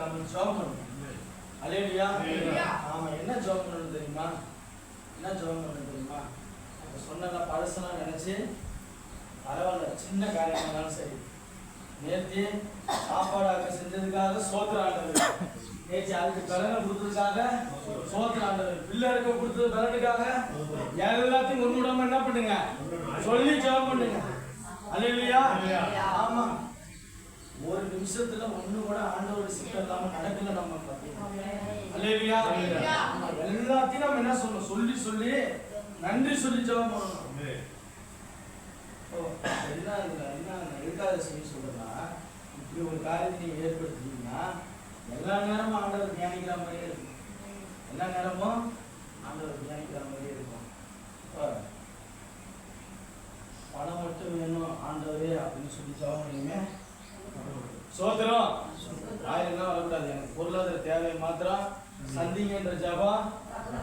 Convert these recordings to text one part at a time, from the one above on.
நம்ம ஜெபம் பண்ணுவோம். அல்லேலூயா. ஆமா, என்ன ஜெபம் பண்ணணும் தெரியுமா? என்ன ஜெபம் பண்ணணும் தெரியுமா? அப்ப சொன்ன பழசெல்லாம் நினைச்சு பரவாயில்ல, சின்ன காரியமா இருந்தாலும் சரி, நேர்த்தி சாப்பாடு செஞ்சதுக்காக சோத்திரம் ஆண்டவர், நேற்று அதுக்கு பலனை கொடுத்ததுக்காக சோத்திரம் ஆண்டவர், பிள்ளைகளுக்கு கொடுத்தது பலனுக்காக எல்லாத்தையும் ஒன்றுடாம என்ன பண்ணுங்க, சொல்லி ஜெபம் பண்ணுங்க. அல்லேலூயா. ஆமா, ஒரு நிமிஷத்துல ஒண்ணு கூட ஆண்டவர் சித்தம் இல்லாம நடக்கல நம்ம பார்த்தீங்கன்னா. அல்லேலூயா. எல்லாத்தையும் நம்ம என்ன சொல்லணும், சொல்லி சொல்லி நன்றி சொல்லி ஜெபம் பண்ணணும். என்ன எதுக்காக செய்ய சொல்றேன்னா, இப்படி ஒரு காரியத்தை நீங்க ஏற்படுத்திட்டீங்கன்னா எல்லா நேரமும் ஆண்டவர் தியானிக்கிற மாதிரியே இருக்கும். எல்லா நேரமும் ஆண்டவர் தியானிக்கிற மாதிரியே இருக்கும். பணம் மட்டும் வேணும் ஆண்டவரே அப்படின்னு சொல்லி ஜெபம் பண்ணீங்க, சோத்திரம் ஆயிரம் வரக்கூடாது. எனக்கு பொருளாதார தேவையை மாத்திரம் சந்திங்கன்ற ஜெபம்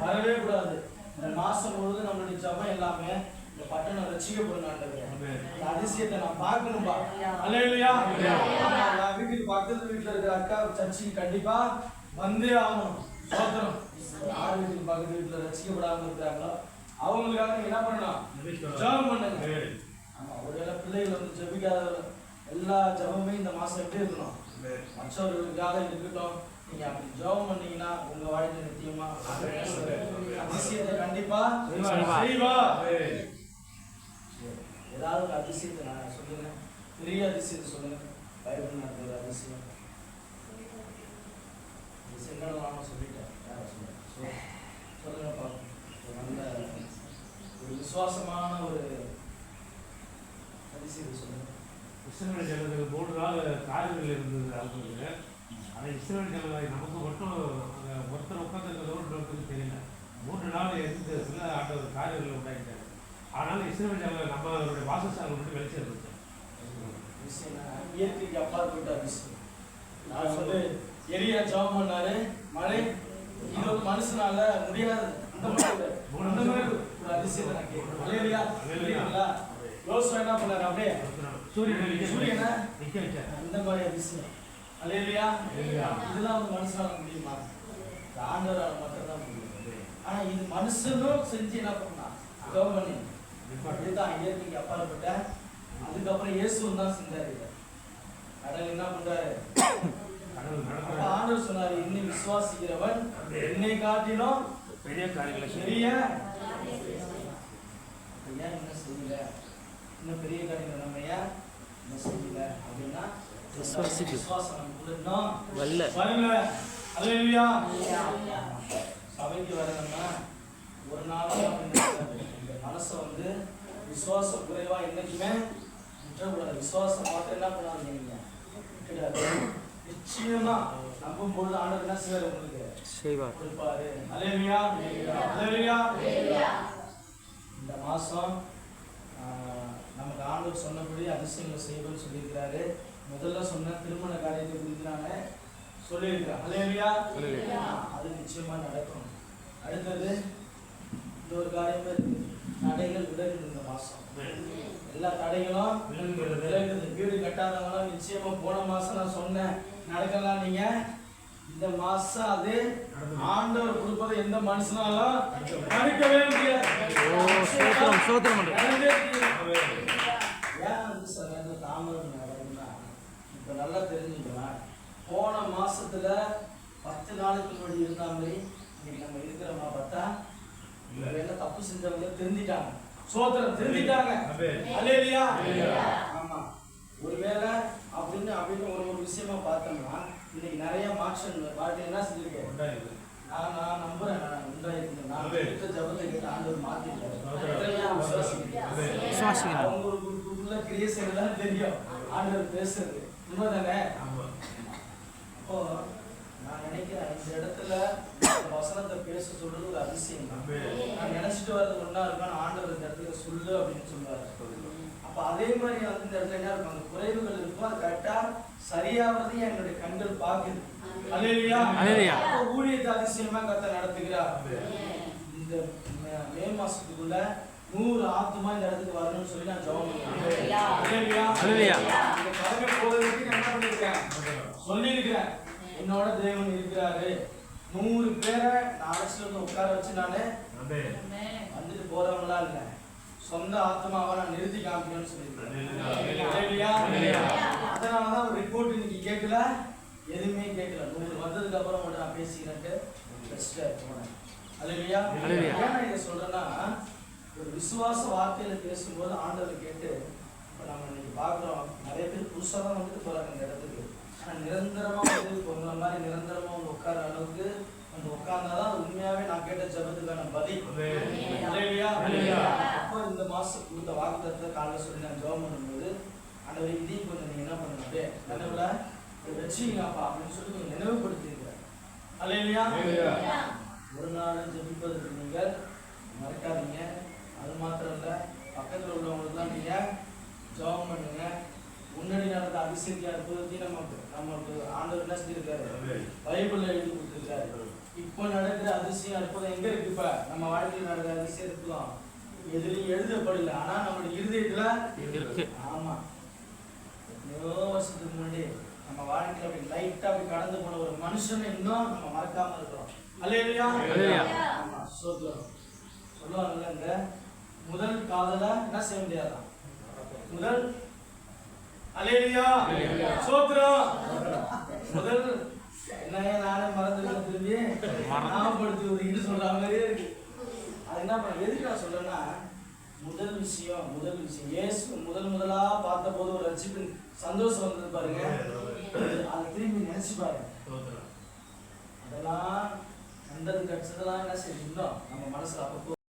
வரவே கூடாது. இந்த மாசம் முழுவதும் நம்மளுடைய ஜெபம் எல்லாமே இந்த பட்டணம் ரட்சிக்கப்படும் ஆண்டவரே, இந்த அதிசயத்தை நான் பார்க்கணும்பா. அல்லேலூயா. நான் வீட்டுக்கு பக்கத்து வீட்டுல இருக்கிற அக்கா சர்ச்சுக்கு கண்டிப்பா வந்தே ஆகணும். சோத்திரம். யார் வீட்டுக்கு பக்கத்து வீட்டுல ரட்சிக்கப்படாம இருக்கிறாங்களோ அவங்களுக்காக நீங்க என்ன பண்ணணும், ஜெபம் பண்ணுங்க. ஆமா, ஒருவேளை பிள்ளைகள் வந்து ஜெபிக்காத எல்லா ஜெபமே இந்த மாசம் எப்படி இருக்கணும், மற்றவர்களுக்காக இருக்கட்டும். நீங்க அப்படி ஜெபம் பண்ணீங்கன்னா உங்க வாழ்க்கை நிச்சயமா அதிசயத்தை கண்டிப்பா செய்வா. ஏதாவது ஒரு அதிசயத்தை நான் சொல்லுங்க, பெரிய அதிசயத்தை சொல்லுங்க. பைபிள் நடக்கிற அதிசயம் செங்கடலாம் சொல்லிட்டேன், யாரை சொல்லுங்க பார்ப்போம். நல்ல ஒரு விசுவாசமான ஒரு அதிசயத்தை சொல்லுங்க. இஸ்ரவேல் ஜனங்கள் 3 நாள் காரியங்கள் இருந்தது அவங்களுக்கு. ஆனால் இஸ்ரவேல் ஜனங்கள் நமக்கு மட்டும் ஒருத்தர் உட்காந்துருக்கிறதுக்கு தெரியல. 3 நாள் எந்த சில ஆண்டவர் காரியங்கள் உண்டாக்கிட்டாங்க. ஆனால் இஸ்ரவேல் ஜனங்கள் நம்மளுடைய வாசஸ்தானம் மட்டும் வெளிச்சம் இருந்துச்சு. இயற்கைக்கு அப்பாற்பட்ட அதிசயம். நான் வந்து எரியா ஜெபம் பண்ணாரு, மழை இது ஒரு மனுஷனால முடியாது. அந்த மாதிரி ஒரு அதிசயத்தை நான் கேட்கிறேன். அல்லேலூயா. யோசுவா என்ன பண்ணாரு, அப்படியே சூரியனை நிக்க வச்சார். இந்த மாதிரி அதிசயம். அல்லேலூயா. இதெல்லாம் வந்து மனுஷனால முடியுமா? ஆண்டவரால மட்டும் தான் முடியும். ஆனா இது மனுஷனும் செஞ்சு என்ன பண்ணா, ஜெபம் பண்ணி இதுதான் இயற்கைக்கு அப்பாற்பட்ட. அதுக்கப்புறம் இயேசுவும் தான் செஞ்சாரு. கடல் என்ன பண்றாரு, ஆண்டவர் சொன்னாரு, இன்னும் விசுவாசிக்கிறவன் என்னை காட்டிலும் பெரிய காரியங்களை பெரிய ஏன் என்ன செய்யல, இன்னும் பெரிய காரியங்கள் நம்ம ஏன் என்ன செய்யல அப்படின்னா விசுவாசம் நமக்குள்ள இன்னும் வரல. அல்லேலூயா. சபைக்கு வரணும்னா ஒரு நாள் இந்த மனசை வந்து விசுவாசம் குறைவா என்னைக்குமே விட்டுறக்கூடாது. விசுவாசம் மாத்திரம் என்ன பண்ணாதீங்க, கிடையாது. நிச்சயமா நம்பும் பொழுது ஆண்டவர் என்ன செய்வார், உங்களுக்கு கொடுப்பாரு. அல்லேலூயா. அல்லேலூயா. இந்த மாசம் நமக்கு ஆண்டவர் சொன்னபடி அதிசயங்களை செய்யணும்னு சொல்லியிருக்கிறாரு. முதல்ல சொன்ன திருமண காரியத்தை குறித்து நான் சொல்லியிருக்கிறேன். அல்லேலூயா. அது நிச்சயமா நடக்கும். அடுத்தது இந்த ஒரு காரியமே இருக்கு, தடைகள் விலகுது. இந்த மாசம் எல்லா தடைகளும் விலகுது. வீடு கட்டாதவங்களாம் நிச்சயமா போன மாசம் நான் சொன்னேன் நடக்கலாம். நீங்க இந்த மாசம் அது ஆண்டவர் கொடுப்பதை எந்த மனுஷனாலும் தடுக்கவே முடியாது. ஏன் வந்து சார் தாமதம் நடக்குதுன்னா, இப்ப நல்லா தெரிஞ்சுக்கலாம். போன மாசத்துல 10 நாளுக்கு முன்னாடி இருந்த மாதிரி இன்னைக்கு நம்ம இருக்கிறோமா பார்த்தா என்ன தப்பு செஞ்சவங்க தெரிஞ்சிட்டாங்க. சோத்திரம் தெரிஞ்சிட்டாங்க. அல்லேலூயா. ஆமா, ஒருவேளை அப்படின்னு ஒரு விஷயமா பார்த்தோம்னா இன்னைக்கு நிறைய மாற்றம் வாழ்க்கை என்ன செஞ்சிருக்கேன். நான் நம்புறேன், நான் உண்டாயிருக்கேன். நான் எடுத்த ஜபத்தை கேட்டு ஆண்டவர் மாத்திட்டாரு. அவங்களுக்குள்ள கிரியேஷன் தான் தெரியும் ஆண்டவர் பேசுறது உண்மைதானே. அப்போ நான் நினைக்கிறேன் இந்த இடத்துல வசனத்தை பேச சொல்றது ஒரு அதிசயம். நான் நினைச்சிட்டு வர்றது ஒன்னா இருக்கும், ஆண்டவர் இந்த இடத்துல சொல்லு அப்படின்னு சொல்லுவாரு. அப்ப அதே மாதிரி வந்து இந்த இடத்துல என்ன இருக்கும், அந்த குறைவுகள் இருக்கும், அது கரெக்டா சரியாவதையும் என்னுடைய கண்கள் பார்க்குது. அல்லேலூயா. ஊழியத்தை அதிசயமா கர்த்தர் நடத்துகிறார். இந்த மே மாசத்துக்குள்ள 100 ஆத்துமா இந்த இடத்துக்கு வரணும்னு சொல்லி நான் ஜெபம் பண்ணுறேன். சொல்லியிருக்கிறேன். என்னோட தேவன் இருக்கிறாரு. 100 பேரை நான் அழைச்சிட்டு வந்து உட்கார வச்சு நானு வந்துட்டு போறவங்களா இல்ல, சொந்த ஆத்மாவை நான் நிறுத்தி காமிக்கணும்னு சொல்லியிருக்கேன். அதனாலதான் ஒரு ரிப்போர்ட் இன்னைக்கு கேட்கல, எதுவுமே கேட்கல. 100 வந்ததுக்கு அப்புறம் மட்டும் நான் பேசிக்கிறேன்ட்டு போனேன். அல்லேலூயா. ஏன் இதை சொல்றேன்னா, ஒரு விசுவாச வார்த்தையில பேசும்போது ஆண்டவர் கேட்டு, இப்ப நம்ம இன்னைக்கு பாக்குறோம் நிறைய பேர் புதுசா தான் வந்துட்டு போறாங்க இந்த இடத்துக்கு. ஆனா நிரந்தரமா வந்து உங்களை மாதிரி நிரந்தரமா வந்து உட்கார அளவுக்கு வந்து உட்கார்ந்தாதான் உண்மையாவே நான் கேட்ட ஜெபத்துக்கான பதில். அப்போ இந்த மாசம் கொடுத்த வாக்குத்தத்தை காலைல சொல்லி நான் ஜெபம் பண்ணும்போது, ஆண்டவரே இதையும் கொஞ்சம் நீங்க என்ன பண்ணணும், அப்படியே நினைவுல வச்சுங்கப்பா அப்படின்னு சொல்லி கொஞ்சம் நினைவுபடுத்திருக்கிறேன். அல்லேலூயா. ஒரு நாள் ஜெபிப்பதற்கு நீங்கள் மறக்காதீங்க. அது மாத்திரம் இல்ல, பக்கத்துல உள்ளவங்களுக்குலாம் நீங்க ஜெபம் பண்ணுங்க. முன்னாடி நடந்த அதிசய அற்புதத்தையும் நமக்கு ஆண்டவர் என்ன செஞ்சிருக்காரு, பைபிள்ல எழுதி கொடுத்திருக்காரு. இப்போ நடக்கிற அதிசயம் அற்புதம் எங்க இருக்கு? இப்ப நம்ம வாழ்க்கையில் நடக்கிற அதிசயம் அற்புதம் எதுலையும் எழுதப்படல, ஆனா நம்மளுடைய இருதயத்துல இருக்கு. ஆமா, எவ்வளோ வருஷத்துக்கு முன்னாடி நம்ம வாழ்க்கையில அப்படி லைட்டா அப்படி கடந்து போன ஒரு மனுஷனை இன்னும் நம்ம மறக்காம இருக்கிறோம். அல்லேலூயா. ஆமா, சொல்லுவாங்கல்ல, இந்த முதல் காதல என்ன செய்ய முடியாதான் முதல். அல்லேலூயா. சோத்ரம். முதல் என்ன நானே மறந்துட்டு திரும்பி ஞாபகப்படுத்தி ஒரு இது சொல்ற மாதிரியே இருக்கு. அது என்ன பண்ண, எதுக்கு நான் சொல்றேன்னா, முதல் விஷயம் இயேசு முதலா பார்த்த போது ஒரு ரட்சிப்பின் சந்தோஷம் வந்தது பாருங்க, அதை திரும்பி நினைச்சு பாருங்க. அதெல்லாம் கண்டது கட்சதெல்லாம் என்ன செய்யணும் நம்ம மனசுல அப்பப்போ